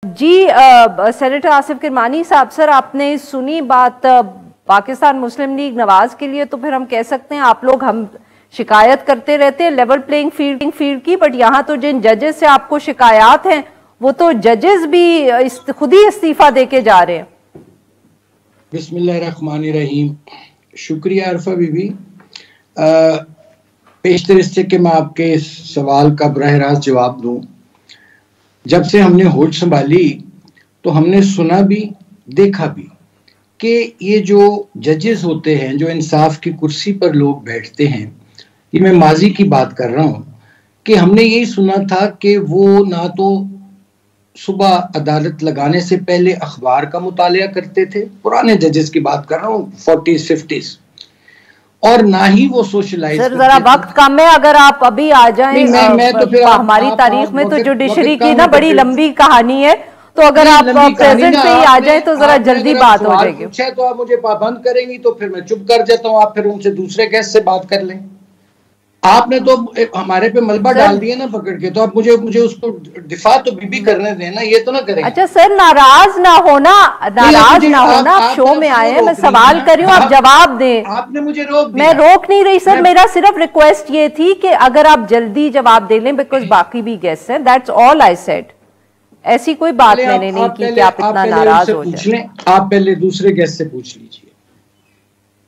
जी senator Asif Kirmani साहब, sir आपने सुनी बात पाकिस्तान मुस्लिम लीग नवाज के लिए, तो फिर हम कह सकते हैं आप लोग, हम शिकायत करते रहते हैं लेवल प्लेइंग फील्ड की, बट यहाँ तो जिन जजेस से आपको शिकायत हैं वो तो जजेस भी खुद ही इस्तीफा देके जा रहे हैं। बिस्मिल्लाहिर्रहमानिर्रहीम। शुक्रिया अरफा बीबी। पेशतर इससे कि मैं आपके इस सवाल का बराह रास्त जवाब दूं। जब से हमने होश संभाली तो हमने सुना भी देखा भी कि ये जो जजेस होते हैं, जो इंसाफ की कुर्सी पर लोग बैठते हैं, ये मैं माजी की बात कर रहा हूँ, कि हमने यही सुना था कि वो ना तो सुबह अदालत लगाने से पहले अखबार का मुतालिया करते थे, पुराने जजेस की बात कर रहा हूँ 40s 50s, और ना ही वो सोशलाइज। सर जरा वक्त कम है, अगर आप अभी आ जाएं। मैं तो फिर हमारी तारीख में तो जुडिशरी की ना बड़ी लंबी कहानी है, तो अगर आप प्रेजेंट पे ही आ जाएं तो जरा जल्दी बात हो जाएगी। पूछा तो आप मुझे पाबंद करेंगी तो फिर मैं चुप कर जाता हूँ, आप फिर उनसे दूसरे गेस्ट से बात कर लें। आपने तो हमारे पे मलबा डाल दिया ना पकड़ के, तो आप मुझे उसको दिफा तो बीबी करने देना, ये तो ना करें। अच्छा सर, नाराज ना होना, आप शो में आए हैं, मैं सवाल कर रही हूँ, आप जवाब दें। आपने मुझे रोक दिया। मैं रोक नहीं रही सर, मेरा सिर्फ रिक्वेस्ट ये थी कि अगर आप जल्दी जवाब दे लें, बिकॉज बाकी भी गेस्ट हैं, दैट्स ऑल आई सेड। ऐसी कोई बात मैंने नहीं की कि आप इतना नाराज हो जाए। आप पहले दूसरे गेस्ट से पूछ लीजिए।